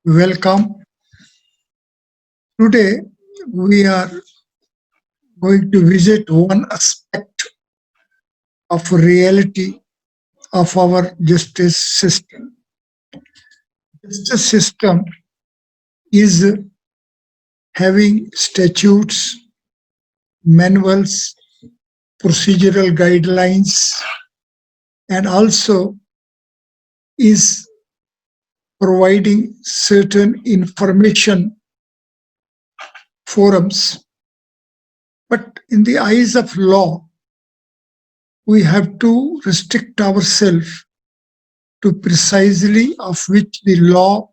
Welcome. Today, we are going to visit one aspect of reality of our justice system. Justice system is having statutes, manuals, procedural guidelines, and also is providing certain information forums. But in the eyes of law, we have to restrict ourselves to precisely of which the law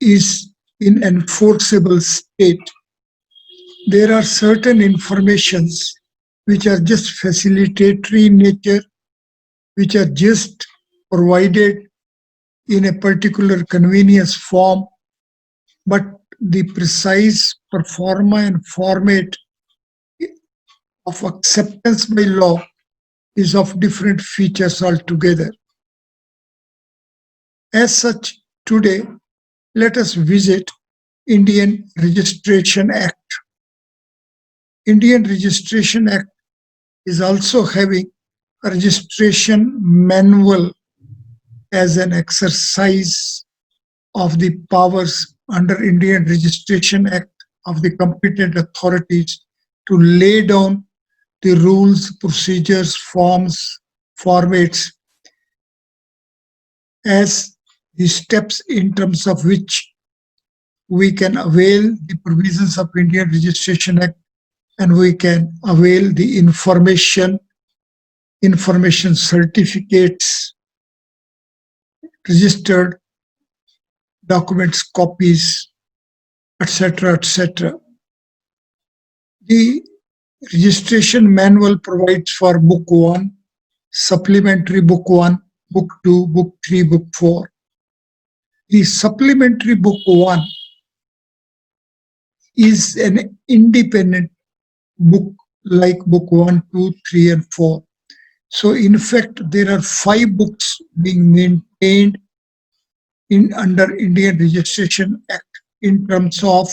is in enforceable state. There are certain informations which are just facilitatory in nature, which are just provided in a particular convenience form, but the precise performa and format of acceptance by law is of different features altogether. As such, today, let us visit Indian Registration Act. Indian Registration Act is also having a registration manual as an exercise of the powers under Indian Registration Act of the competent authorities to lay down the rules, procedures, forms, formats as the steps in terms of which we can avail the provisions of Indian Registration Act and we can avail the information certificates, registered documents, copies, etc., etc. The registration manual provides for Book 1, Supplementary Book 1, Book 2, Book 3, Book 4. The Supplementary Book 1 is an independent book like Book 1, 2, 3, and 4. So, in fact, there are 5 books being maintained under Indian Registration Act in terms of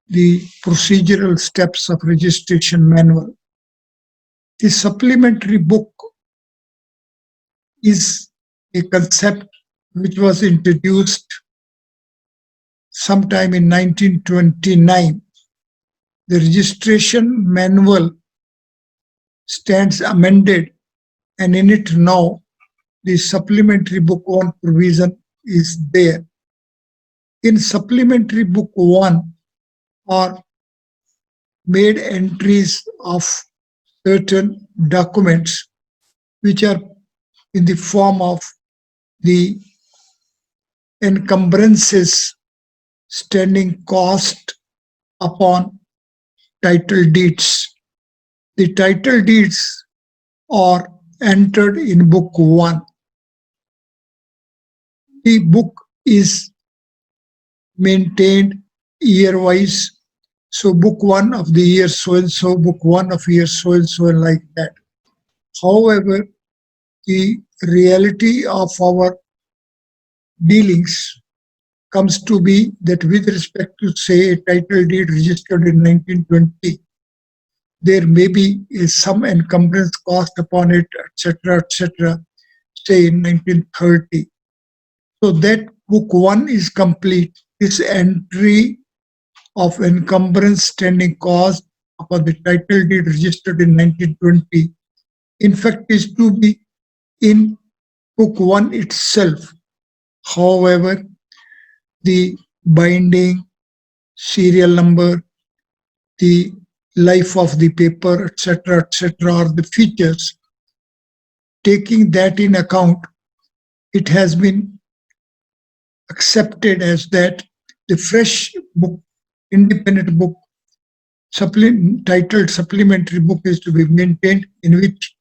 the procedural steps of registration manual. The supplementary book is a concept which was introduced sometime in 1929. The registration manual stands amended, and in it now the supplementary book 1 provision is there. In supplementary book 1 are made entries of certain documents which are in the form of the encumbrances standing cost upon title deeds. The title deeds are entered in book 1. The book is maintained year-wise. So book 1 of the year so and so, book 1 of year so and so, and like that. However, the reality of our dealings comes to be that with respect to, say, a title deed registered in 1920, there may be some encumbrance cost upon it, etc., say in 1930. So that book 1 is complete. This entry of encumbrance standing cost upon the title deed registered in 1920, in fact, is to be in book 1 itself. However, the binding, serial number, the life of the paper, etc., are the features. Taking that in account, it has been accepted as that the fresh book, independent book, titled supplementary book is to be maintained, in which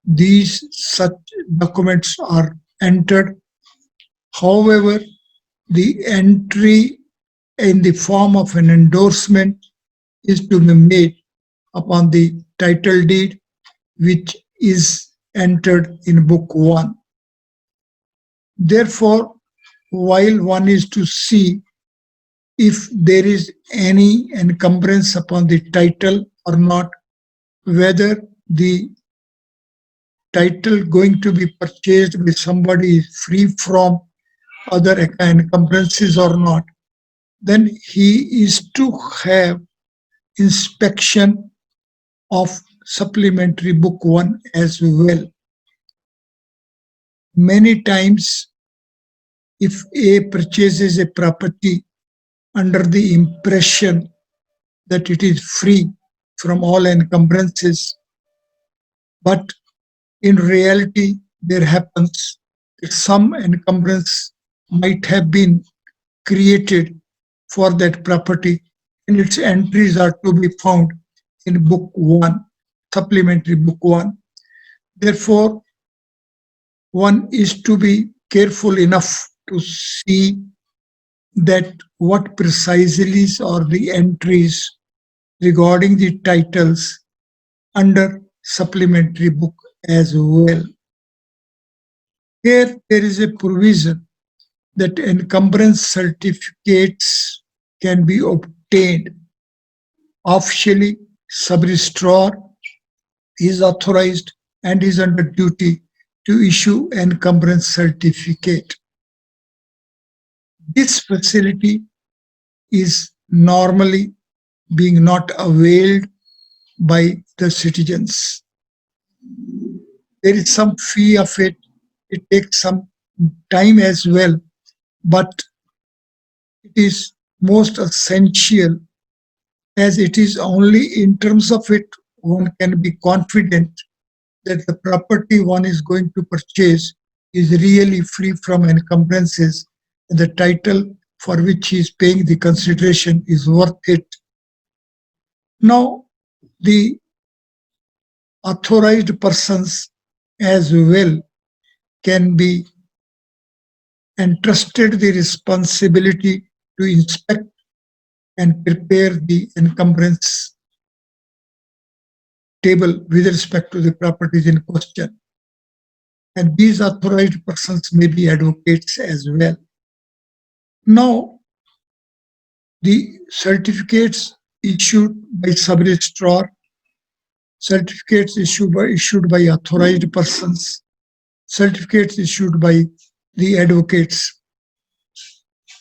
these such documents are entered. However, the entry in the form of an endorsement is to be made upon the title deed, which is entered in book 1. Therefore, while one is to see if there is any encumbrance upon the title or not, whether the title going to be purchased by somebody is free from other encumbrances or not, then he is to have inspection of supplementary book 1 as well. Many times, if A purchases a property under the impression that it is free from all encumbrances, but in reality, there happens that some encumbrance might have been created for that property, and its entries are to be found in book 1, supplementary book 1. Therefore, one is to be careful enough to see that what precisely are the entries regarding the titles under supplementary book as well. Here there is a provision that encumbrance certificates can be obtained. Officially, sub-registrar is authorized and is under duty to issue encumbrance certificate. This facility is normally being not availed by the citizens. There is some fee of it. It takes some time as well, but it is most essential, as it is only in terms of it one can be confident that the property one is going to purchase is really free from encumbrances, and the title for which he is paying the consideration is worth it. Now, the authorized persons as well can be entrusted the responsibility to inspect and prepare the encumbrance table with respect to the properties in question. And these authorized persons may be advocates as well. Now, the certificates issued by sub-registrar, certificates issued by authorized persons, certificates issued by the advocates,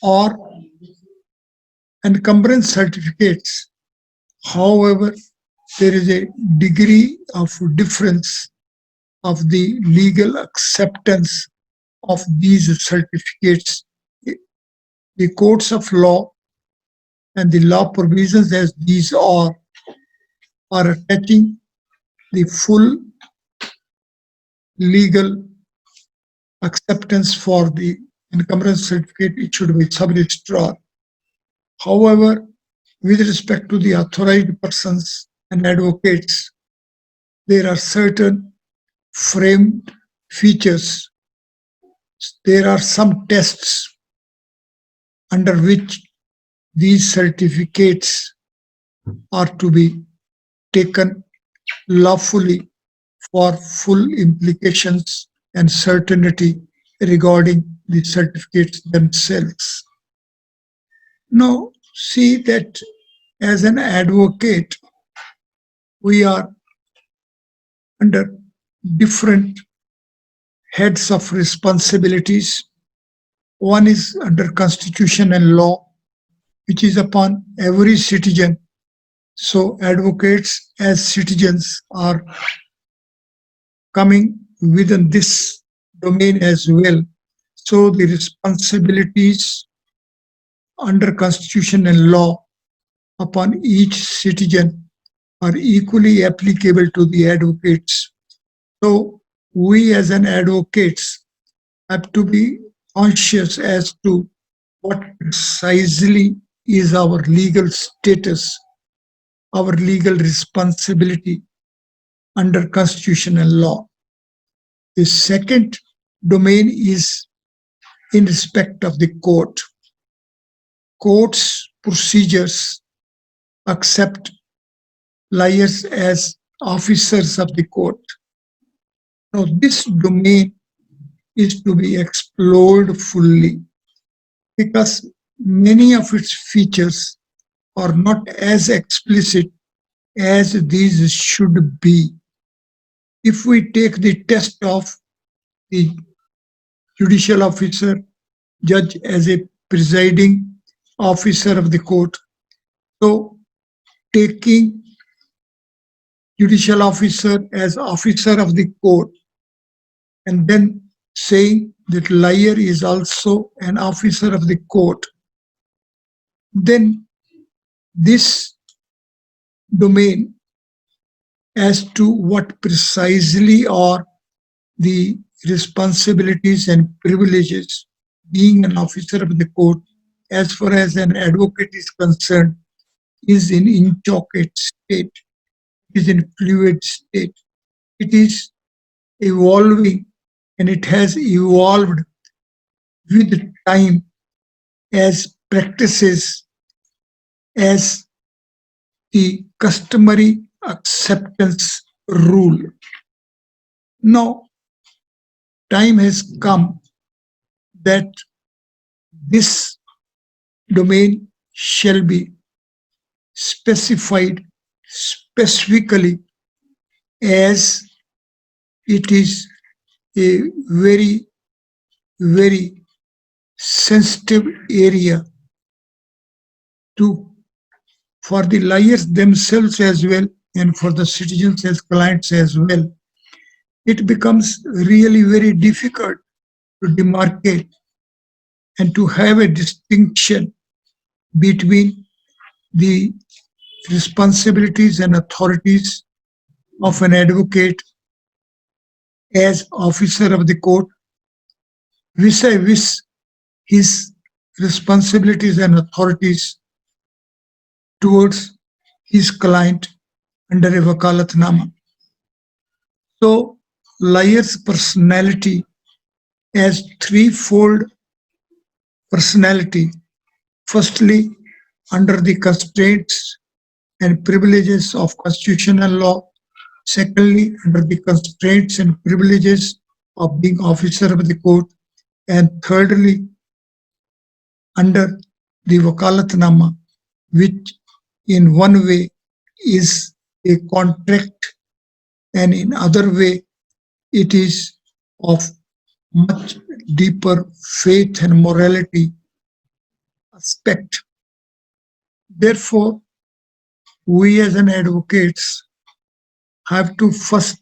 or encumbrance certificates. However, there is a degree of difference of the legal acceptance of these certificates. The courts of law and the law provisions as these are attaching the full legal acceptance for the encumbrance certificate issued by sub-registrar. However, with respect to the authorized persons and advocates, there are certain framed features. There are some tests under which these certificates are to be taken lawfully for full implications and certainty regarding the certificates themselves. Now, see that as an advocate, we are under different heads of responsibilities. One is under constitution and law, which is upon every citizen. So advocates as citizens are coming within this domain as well. So the responsibilities under constitution and law upon each citizen are equally applicable to the advocates. So we as an advocates have to be conscious as to what precisely is our legal status, our legal responsibility under constitution and law. The second domain is in respect of the court. Court's procedures accept liars as officers of the court. Now, this domain is to be explored fully. because many of its features are not as explicit as these should be. If we take the test of the judicial officer, judge as a presiding officer of the court, so taking judicial officer as officer of the court and then saying that liar is also an officer of the court, then this domain as to what precisely are the responsibilities and privileges being an officer of the court as far as an advocate is concerned is in inchoate state, is in fluid state. It is evolving and it has evolved with time as practices, as the customary acceptance rule. Now, time has come that this domain shall be specified specifically, as it is a very, very sensitive area to for the liars themselves as well and for the citizens as clients as well. It becomes really very difficult to demarcate and to have a distinction between the responsibilities and authorities of an advocate as officer of the court vis-a-vis his responsibilities and authorities towards his client under a wakalatnama. So, liar's personality as threefold personality. Firstly, under the constraints and privileges of constitutional law. Secondly, under the constraints and privileges of being officer of the court. And thirdly, under the wakalatnama, which in one way is a contract and in other way it is of much deeper faith and morality aspect. Therefore, we as an advocates have to first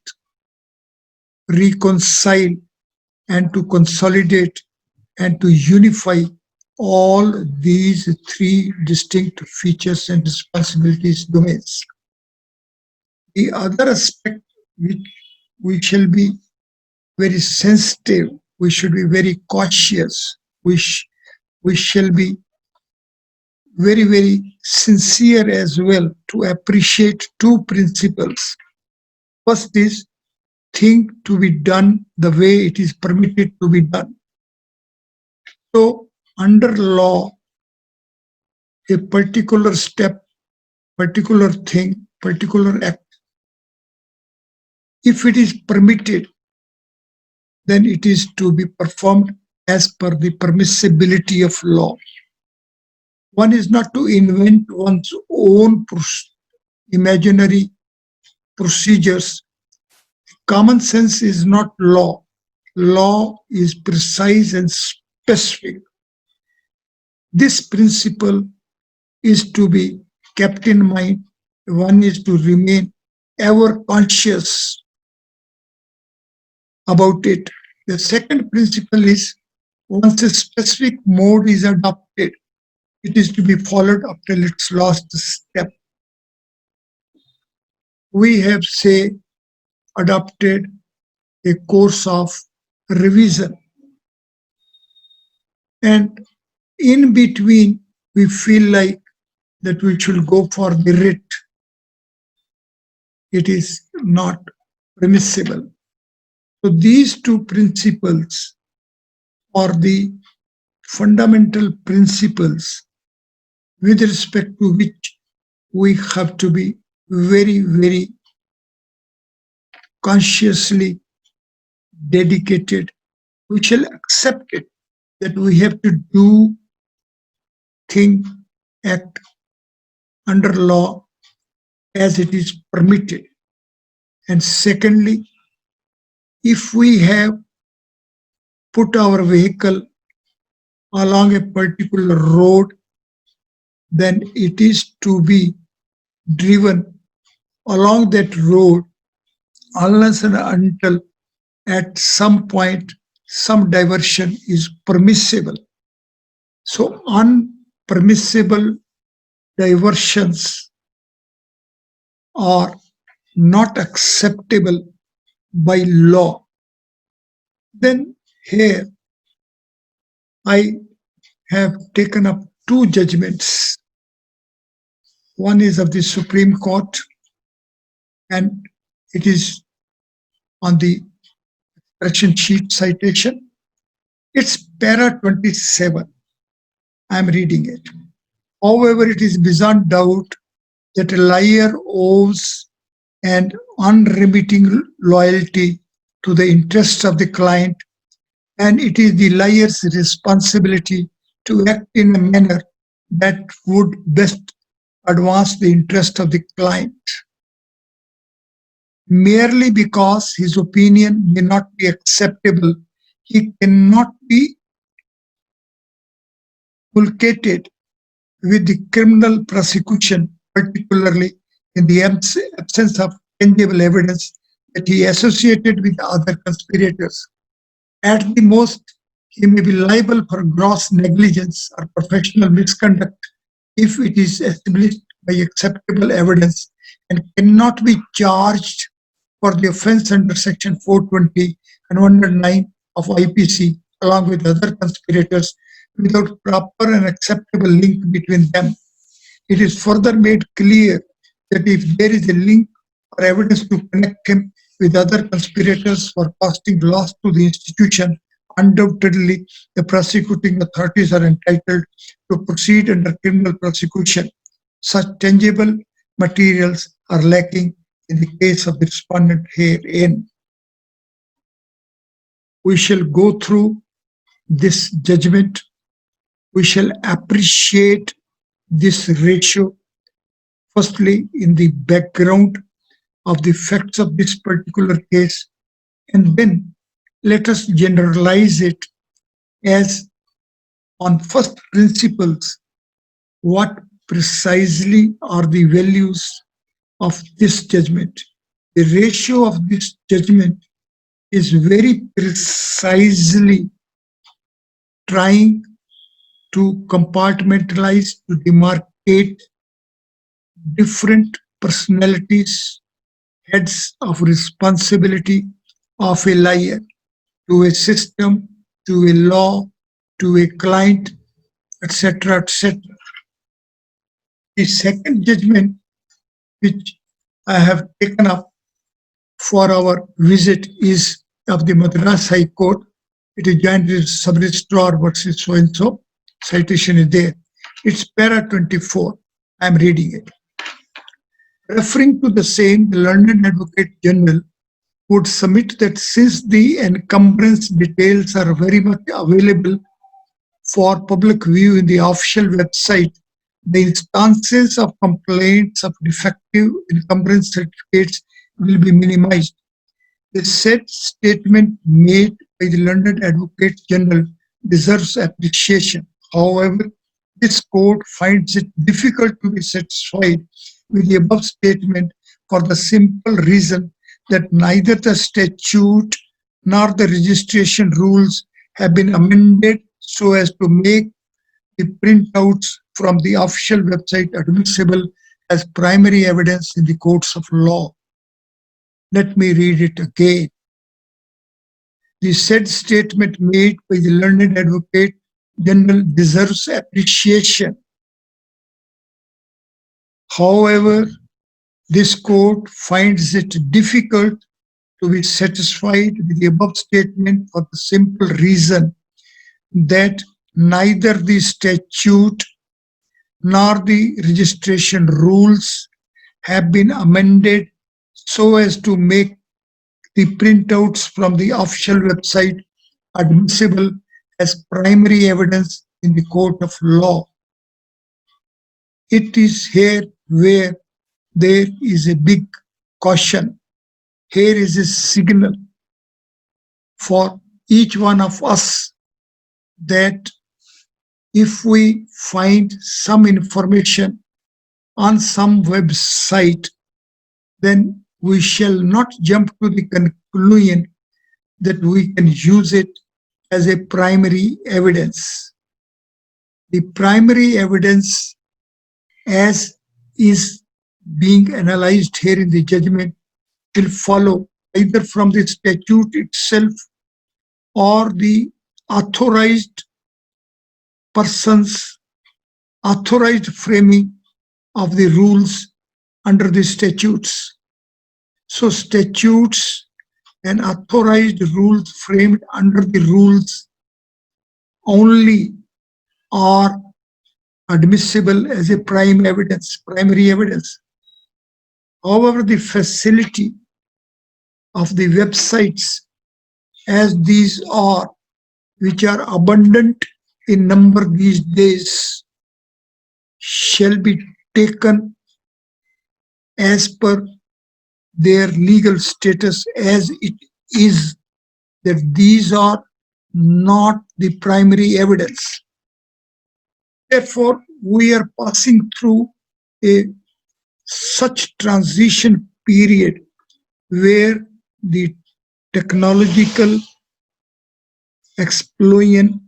reconcile and to consolidate and to unify all these three distinct features and responsibilities domains. The other aspect which we shall be very sensitive, we should be very cautious, we shall be very, very sincere as well to appreciate two principles. First is thing to be done the way it is permitted to be done. So, under law, a particular step, particular thing, particular act, if it is permitted, then it is to be performed as per the permissibility of law. One is not to invent one's own imaginary procedures. Common sense is not law. Law is precise and specific. This principle is to be kept in mind. One is to remain ever conscious about it. The second principle is once a specific mode is adopted, it is to be followed up till its last step. We have, say, adopted a course of revision, and in between we feel like that we should go for the writ. It is not permissible. So these two principles are the fundamental principles with respect to which we have to be very, very consciously dedicated. We shall accept it that we have to do think, act under law as it is permitted. And secondly, if we have put our vehicle along a particular road, then it is to be driven along that road unless and until at some point some diversion is permissible. So unpermissible diversions are not acceptable by law. Then here I have taken up two judgments. One is of the Supreme Court, and it is on the expression sheet citation. It's para 27. I'm reading it. However, it is beyond doubt that a liar owes an unremitting loyalty to the interests of the client, and it is the liar's responsibility to act in a manner that would best advance the interest of the client. Merely because his opinion may not be acceptable, he cannot be inculcated with the criminal prosecution, particularly in the absence of tangible evidence that he associated with other conspirators. At the most, he may be liable for gross negligence or professional misconduct if it is established by acceptable evidence and cannot be charged for the offense under Section 420 and 109 of IPC along with other conspirators without proper and acceptable link between them. It is further made clear that if there is a link or evidence to connect him with other conspirators for causing loss to the institution, undoubtedly the prosecuting authorities are entitled to proceed under criminal prosecution. Such tangible materials are lacking in the case of the respondent herein. We shall go through this judgment. We shall appreciate this ratio, firstly, in the background of the facts of this particular case, and then let us generalize it as on first principles what precisely are the values of this judgment. The ratio of this judgment is very precisely trying to compartmentalize, to demarcate different personalities, heads of responsibility of a liar to a system, to a law, to a client, etc., etc. The second judgment which I have taken up for our visit is of the Madras High Court. It is Joint Sub-Registrar versus so-and-so. Citation is there. It's para 24. I'm reading it. Referring to the same, the London Advocate General would submit that since the encumbrance details are very much available for public view in the official website, the instances of complaints of defective encumbrance certificates will be minimized. The said statement made by the London Advocate General deserves appreciation. However, this court finds it difficult to be satisfied with the above statement for the simple reason that neither the statute nor the registration rules have been amended so as to make the printouts from the official website admissible as primary evidence in the courts of law. Let me read it again. The said statement made by the Learned Advocate General deserves appreciation. However, this court finds it difficult to be satisfied with the above statement for the simple reason that neither the statute nor the registration rules have been amended so as to make the printouts from the official website admissible as primary evidence in the court of law. It is here where there is a big caution. Here is a signal for each one of us that if we find some information on some website, then we shall not jump to the conclusion that we can use it as a primary evidence. The primary evidence, as is being analyzed here in the judgment, will follow either from the statute itself or the authorized person's authorized framing of the rules under the statutes. So statutes and authorized rules framed under the rules only are admissible as a primary evidence. However, the facility of the websites as these are, which are abundant in number these days, shall be taken as per their legal status as it is, that these are not the primary evidence. Therefore, we are passing through a such transition period where the technological explosion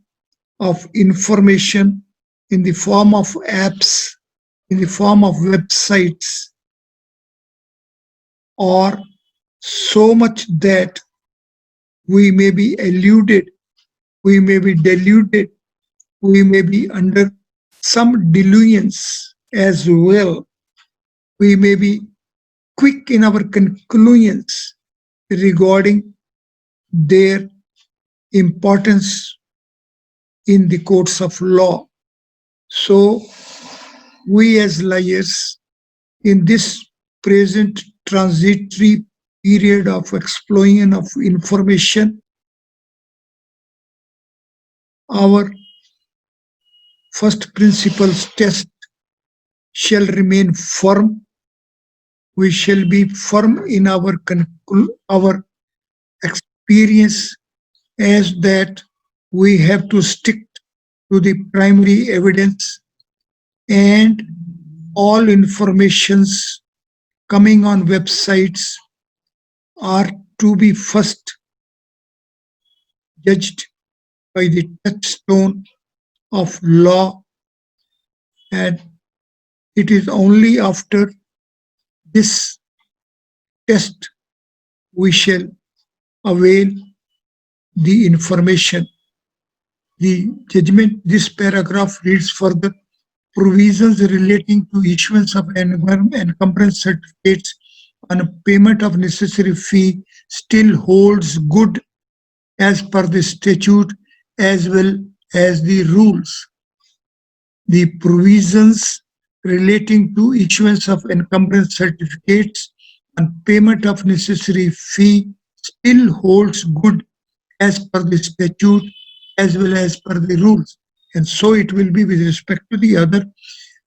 of information in the form of apps, in the form of websites, are so much that we may be eluded, we may be deluded, we may be under some delusions as well. We may be quick in our conclusions regarding their importance in the courts of law. So, we as lawyers, in this present transitory period of explosion of information, our first principles test shall remain firm. We shall be firm in our experience as that we have to stick to the primary evidence, and all informations coming on websites are to be first judged by the touchstone of law, and it is only after this test we shall avail the information. The judgment, this paragraph reads further: provisions relating to issuance of encumbrance certificates on payment of necessary fee still holds good as per the statute as well as the rules. The provisions relating to issuance of encumbrance certificates and payment of necessary fee still holds good as per the statute as well as per the rules. And so it will be with respect to the other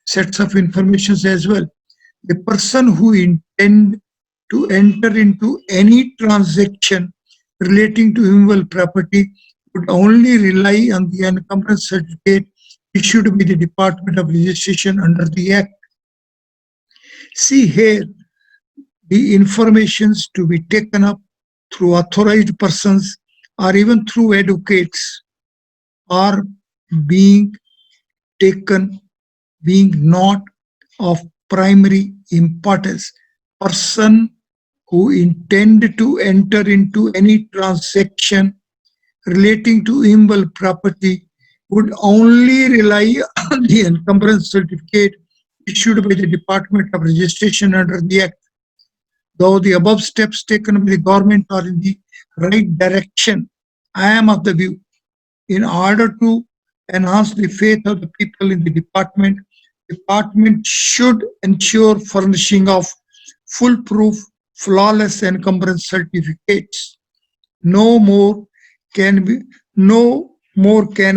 sets of informations as well. The person who intend to enter into any transaction relating to immovable property would only rely on the encumbrance certificate issued by the Department of Registration under the Act. See here, the informations to be taken up through authorized persons or even through advocates are being taken, being not of primary importance. Person who intend to enter into any transaction relating to immovable property would only rely on the encumbrance certificate issued by the Department of Registration under the Act. Though the above steps taken by the government are in the right direction, I am of the view, in order to enhance the faith of the people in the department should ensure furnishing of foolproof, flawless encumbrance certificates. No more can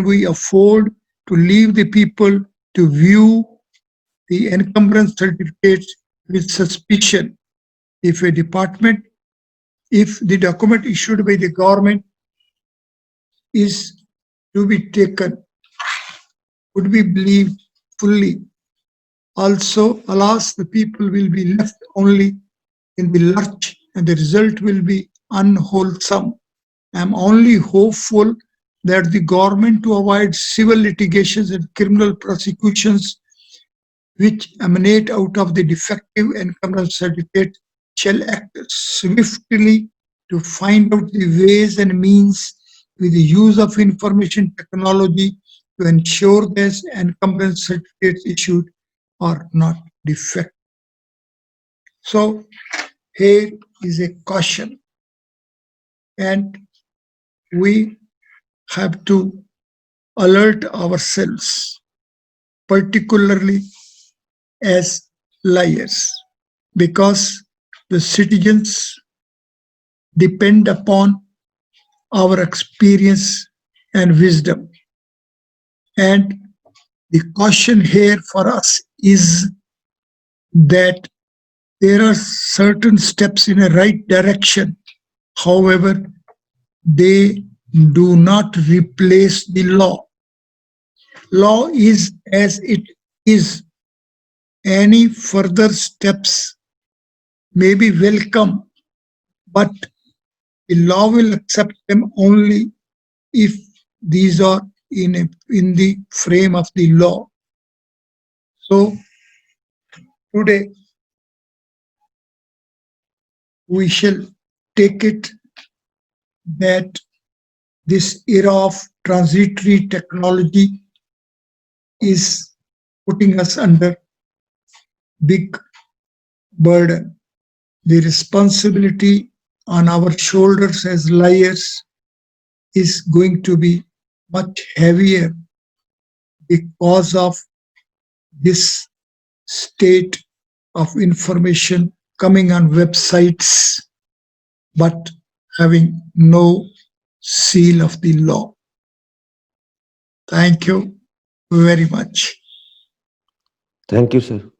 we afford to leave the people to view the encumbrance certificates with suspicion. If a department, if the document issued by the government is to be taken, would be believed fully. Also, alas, the people will be left only in the lurch and the result will be unwholesome. I am only hopeful that the government, to avoid civil litigations and criminal prosecutions which emanate out of the defective encumbrance certificate, shall act swiftly to find out the ways and means with the use of information technology to ensure that encumbrance certificates issued are not defective. So here is a caution, and we have to alert ourselves, particularly as liars, because the citizens depend upon our experience and wisdom. And the caution here for us is that there are certain steps in a right direction. However, they do not replace the law. Law is as it is. Any further steps may be welcome, but the law will accept them only if these are in the frame of the law. So today we shall take it that this era of transitory technology is putting us under big burden. The responsibility on our shoulders as liars is going to be much heavier because of this state of information coming on websites but having no seal of the law. Thank you very much. Thank you, sir.